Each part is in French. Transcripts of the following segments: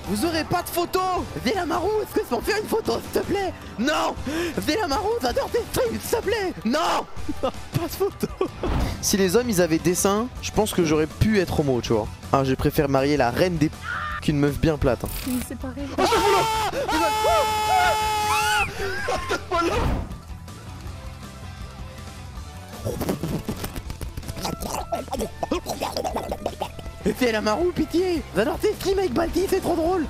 Vous aurez pas de photo. Vélamaroux, est-ce que je peux en faire une photo s'il te plaît? Non. Vélamaroux, j'adore tes streams s'il te plaît. Non. Pas de photo. Si les hommes ils avaient dessin, je pense que j'aurais pu être homo, tu vois. Ah, je préfère marier la reine des qu'une meuf bien plate. Hein. Mais c'est pareil. Vélamaroux, pitié. J'adore tes streams avec Balti, c'est trop drôle.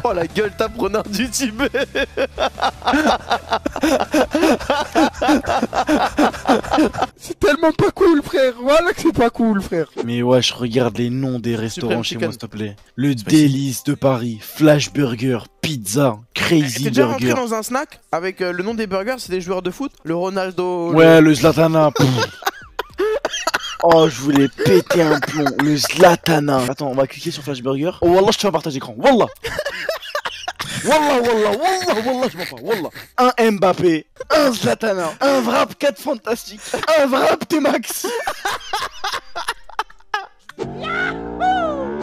Oh la gueule t'appreneur du Tibet. C'est tellement pas cool, frère. Voilà que c'est pas cool, frère. Mais ouais, je regarde les noms des restaurants Supreme chez Chicken. moi, s'il te plaît. Le Délice de Paris, Flash Burger, Pizza, Crazy T'es déjà rentré Burger. dans un snack avec le nom des burgers, c'est des joueurs de foot? Le Ronaldo. Ouais, le Zlatana. Oh, je voulais péter un plomb. Le Zlatana. Attends, on va cliquer sur Flash Burger. Oh, Wallah, je te fais un partage d'écran. Wallah. Wallah, wallah, wallah, wallah, je m'en fous. Wallah. Un Mbappé, un Zlatana, un Vrap 4 fantastique, un Vrap T-Max.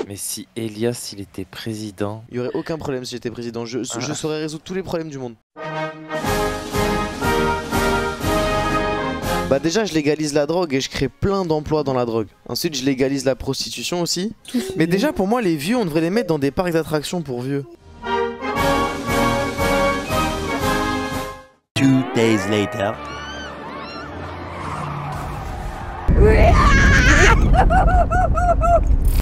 Mais si Elias il était président. Il y aurait aucun problème si j'étais président. Je saurais résoudre tous les problèmes du monde. Bah déjà je légalise la drogue et je crée plein d'emplois dans la drogue. Ensuite je légalise la prostitution aussi. Mais déjà pour moi les vieux on devrait les mettre dans des parcs d'attractions pour vieux. 2 days later.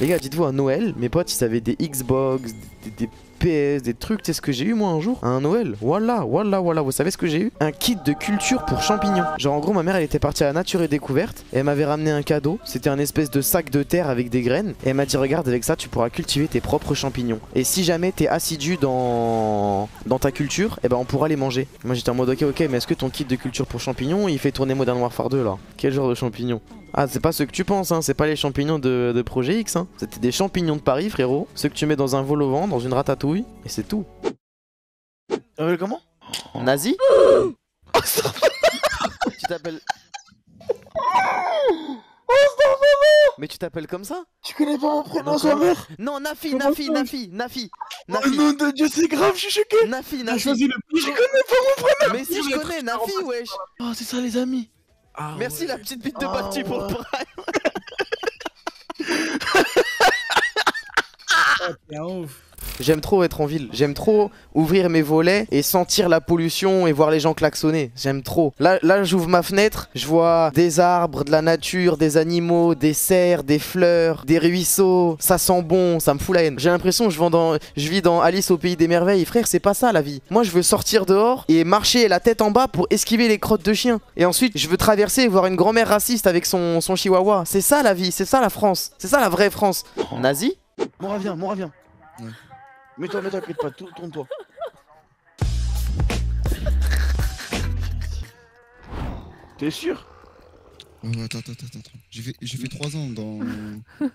Les gars dites-vous à Noël, mes potes ils avaient des Xbox, des PS, des trucs, tu sais ce que j'ai eu moi un jour? À un Noël, voilà, vous savez ce que j'ai eu? Un kit de culture pour champignons. Genre en gros ma mère elle était partie à la nature et découverte et elle m'avait ramené un cadeau. C'était un espèce de sac de terre avec des graines et elle m'a dit regarde avec ça tu pourras cultiver tes propres champignons. Et si jamais t'es assidu dans ta culture, et ben on pourra les manger. Moi j'étais en mode ok mais est-ce que ton kit de culture pour champignons il fait tourner Modern Warfare 2 là? Quel genre de champignons? Ah c'est pas ceux que tu penses hein, c'est pas les champignons de Projet X hein. C'était des champignons de Paris frérot. Ceux que tu mets dans un vol au vent, dans une ratatouille et c'est tout. Comment? Nazi? Tu t'appelles... Mais tu t'appelles comme ça? Tu connais pas mon prénom, sa mère? Non, Nafi. Oh nom de Dieu, c'est grave, je suis choqué. Nafi. J'ai choisi le plus. Je connais pas mon prénom. Mais si je connais Nafi, wesh. Oh, c'est ça, les amis. Merci la petite bite de Balti pour le prime. T'es un ouf. J'aime trop être en ville, j'aime trop ouvrir mes volets et sentir la pollution et voir les gens klaxonner, j'aime trop. Là j'ouvre ma fenêtre, je vois des arbres, de la nature, des animaux, des cerfs, des fleurs, des ruisseaux, ça sent bon, ça me fout la haine. J'ai l'impression que je vis dans Alice au pays des merveilles, frère c'est pas ça la vie. Moi je veux sortir dehors et marcher la tête en bas pour esquiver les crottes de chiens. Et ensuite je veux traverser et voir une grand-mère raciste avec son chihuahua. C'est ça la vie, c'est ça la France, c'est ça la vraie France. Nazi? Mora, viens. Ouais. Mets-toi, clique pas, tourne-toi. T'es sûr? Attends. J'ai fait 3 ans dans... Je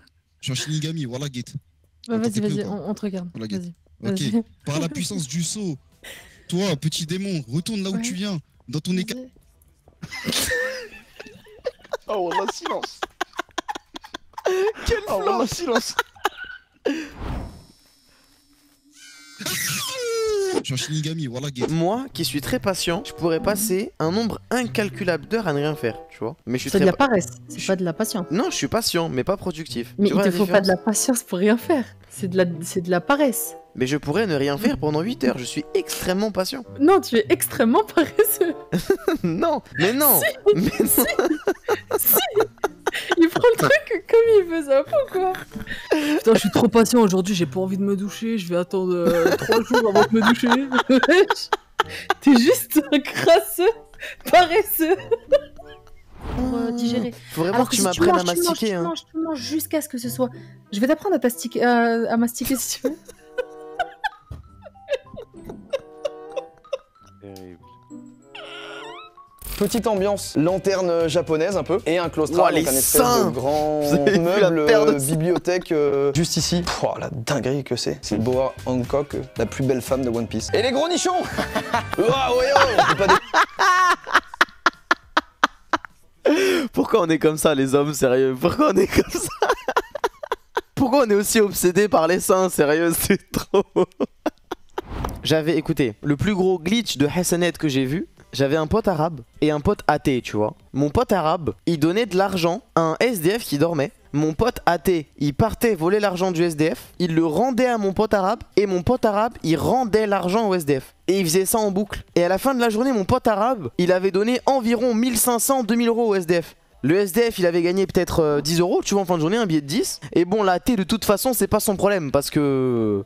suis un Shinigami, voilà Gate. Bah, vas-y, T'es on te regarde. Voilà, Vas-y. Ok, Vas-y. par la puissance du saut, toi, petit démon, retourne là où Ouais. tu viens, dans ton écart. Oh, wallah, silence. Oh, wallah, silence. Je suis un Shinigami, voilà Gate. Moi, qui suis très patient, je pourrais passer un nombre incalculable d'heures à ne rien faire, tu vois. Mais je suis C'est de très la paresse, c'est pas de la patience. Non, je suis patient, mais pas productif. Mais Tu il vois te la faut pas de la différence? patience pour rien faire. C'est de la paresse. Mais je pourrais ne rien faire pendant 8 heures, je suis extrêmement patient. Non, tu es extrêmement paresseux. Non, mais non. Si. Mais non. Si. Il prend le truc comme il veut, ça ou quoi? Putain, je suis trop patient aujourd'hui, j'ai pas envie de me doucher, je vais attendre 3 jours avant de me doucher. T'es juste un crasseux, paresseux. Pour digérer. Faudrait Alors voir que tu si m'apprennes à manges, mastiquer. tu Hein. manges jusqu'à ce que ce soit. Je vais t'apprendre à mastiquer si tu veux. Terrible. Petite ambiance lanterne japonaise un peu et un claustral, Ouah, donc les un espèce seins. de grand Vous avez vu la meuble paire de seins. bibliothèque juste ici. Pouah, la dinguerie que c'est Boa Hancock, la plus belle femme de One Piece. Et les gros nichons. Ouah, ouais, oh, on peut pas Pourquoi on est comme ça les hommes, sérieux? Pourquoi on est comme ça? Pourquoi on est aussi obsédé par les seins, sérieux? C'est trop. J'avais, écoutez, le plus gros glitch de Hassanet que j'ai vu. J'avais un pote arabe et un pote athée, tu vois. Mon pote arabe, il donnait de l'argent à un SDF qui dormait. Mon pote athée, il partait voler l'argent du SDF, il le rendait à mon pote arabe, et mon pote arabe, il rendait l'argent au SDF. Et il faisait ça en boucle. Et à la fin de la journée, mon pote arabe, il avait donné environ 1500-2000 euros au SDF. Le SDF, il avait gagné peut-être 10 euros, tu vois, en fin de journée, un billet de 10. Et bon, l'athée, de toute façon, c'est pas son problème, parce que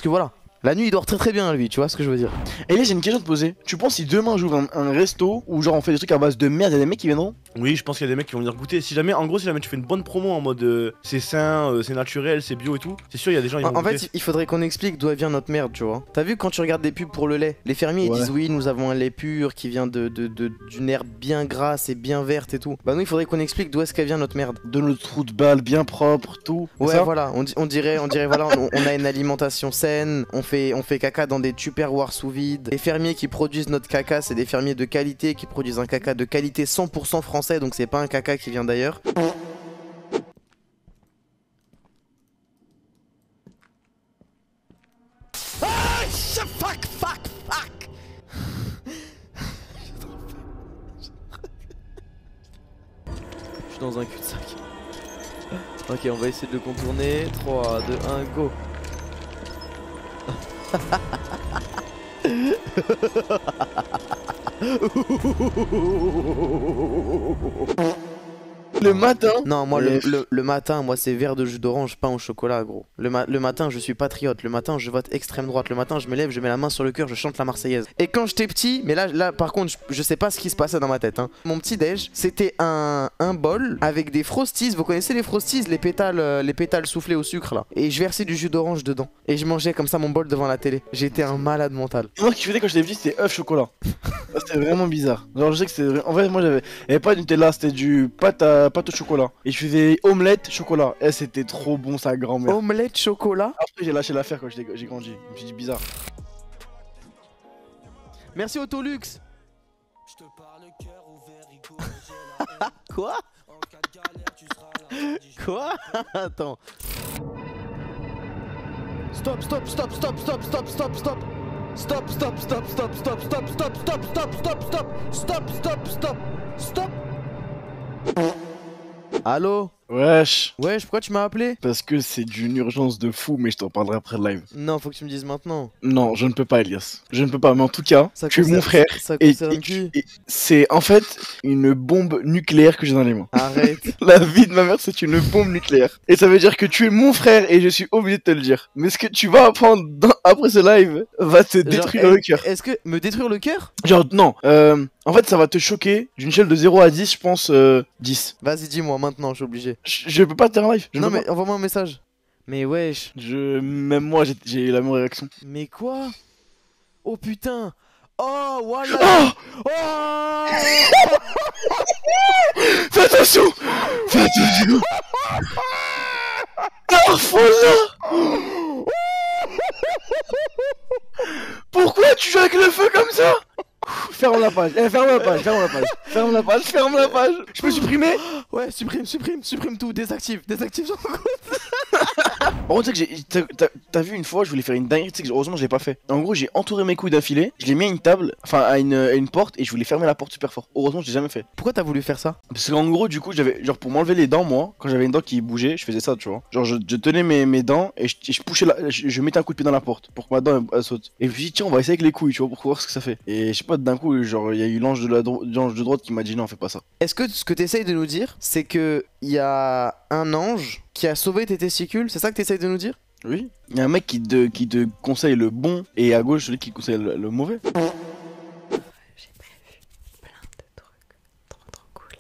voilà. La nuit il dort très bien lui, tu vois ce que je veux dire. Et là j'ai une question à te poser. Tu penses si demain j'ouvre un resto où genre on fait des trucs à base de merde, y'a des mecs qui viendront? Oui, je pense qu'il y a des mecs qui vont venir goûter. Si jamais, en gros, si jamais tu fais une bonne promo en mode c'est sain, c'est naturel, c'est bio et tout, c'est sûr il y a des gens qui vont En goûter. fait il faudrait qu'on explique d'où vient notre merde, tu vois. T'as vu quand tu regardes des pubs pour le lait, les fermiers ils disent oui nous avons un lait pur qui vient d'une herbe bien grasse et bien verte et tout. Bah nous il faudrait qu'on explique d'où est-ce qu'elle vient notre merde. De notre trou de balle bien propre, tout. Ouais ça voilà, on dirait voilà, on a une alimentation saine, on fait caca dans des tupperwares sous vide. Les fermiers qui produisent notre caca, c'est des fermiers de qualité qui produisent un caca de qualité 100% français, donc c'est pas un caca qui vient d'ailleurs. Fuck. Je suis dans un cul-de-sac. Ok, on va essayer de le contourner. 3, 2, 1, go. Le matin? Non, moi le matin, moi c'est verre de jus d'orange, pain au chocolat, gros. Le matin, je suis patriote. Le matin, je vote extrême droite. Le matin, je me lève, je mets la main sur le cœur, je chante la Marseillaise. Et quand j'étais petit, mais là par contre, je sais pas ce qui se passait dans ma tête. Hein. Mon petit déj, c'était un bol avec des frosties. Vous connaissez les frosties, les pétales soufflés au sucre là. Et je versais du jus d'orange dedans. Et je mangeais comme ça mon bol devant la télé. J'étais un malade mental. Moi ce qui faisait quand j'étais petit c'était œuf chocolat. C'était vraiment bizarre. Genre je sais que c'était. En fait moi y'avait pas du Nutella, c'était du pâte au chocolat. Et je faisais omelette chocolat. Et c'était trop bon sa grand-mère. Omelette chocolat? Après j'ai lâché l'affaire quand j'ai grandi. Je me suis dit bizarre. Merci Autolux. Quoi? Quoi? Attends. Stop. Allô? Wesh. Wesh, pourquoi tu m'as appelé? Parce que c'est d'une urgence de fou, mais je t'en parlerai après le live. Non, faut que tu me dises maintenant. Non, je ne peux pas, Elias. Je ne peux pas, mais en tout cas, Ça tu es mon concerne- frère. Ça Et, concerne qui? c'est en fait une bombe nucléaire que j'ai dans les mains. Arrête. La vie de ma mère, c'est une bombe nucléaire. Et ça veut dire que tu es mon frère et je suis obligé de te le dire. Mais ce que tu vas apprendre après ce live va te détruire le cœur. Est-ce que me détruire le cœur? Genre, non. En fait, ça va te choquer d'une échelle de 0 à 10, je pense 10. Vas-y, dis-moi maintenant, je suis obligé. Je peux pas te dire en live. Non, mais envoie-moi un message. Mais wesh. Même moi, j'ai eu la même réaction. Mais quoi? Oh putain. Oh, voilà. Oh Fais attention. Fais attention. Orphelin. Pourquoi tu joues avec le feu comme ça? Ferme la page, ferme la page. Je peux supprimer? Ouais, supprime tout, désactive sur ton compte. Par contre, tu sais que t'as vu une fois, je voulais faire une dinguerie, tu sais que heureusement je l'ai pas fait. En gros, j'ai entouré mes couilles d'un filet, je l'ai mis à une table, enfin à une porte, et je voulais fermer la porte super fort. Heureusement, je l'ai jamais fait. Pourquoi t'as voulu faire ça? Parce qu'en gros, du coup, j'avais, genre pour m'enlever les dents, moi, quand j'avais une dent qui bougeait, je faisais ça, tu vois. Genre, je tenais mes dents et je poussais je mettais un coup de pied dans la porte pour que ma dent elle saute. Et je me suis dit, tiens, on va essayer avec les couilles, tu vois, pour voir ce que ça fait. Et je sais pas, d'un coup, genre, il y a eu l'ange de droite qui m'a dit non, fais pas ça. Est-ce que ce que t'essayes de nous dire, c'est que il y a un ange qui a sauvé tes testicules? C'est ça que t'essayes de nous dire? Oui. Il y a un mec qui te conseille le bon et à gauche celui qui conseille le mauvais. J'ai prévu plein de trucs trop cool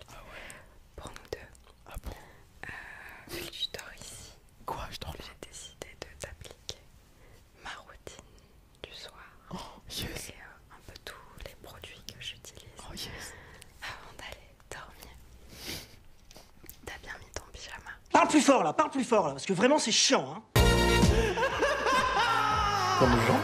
pour nous deux. Ah bon? Vu que tu dors ici, Quoi, je dors là? j'ai décidé de t'appliquer ma routine du soir. Oh, yes. Et un peu tous les produits que j'utilise Oh, yes. avant d'aller dormir. T'as bien mis ton pyjama? Parle plus fort là, parce que vraiment c'est chiant hein. Comme Jean.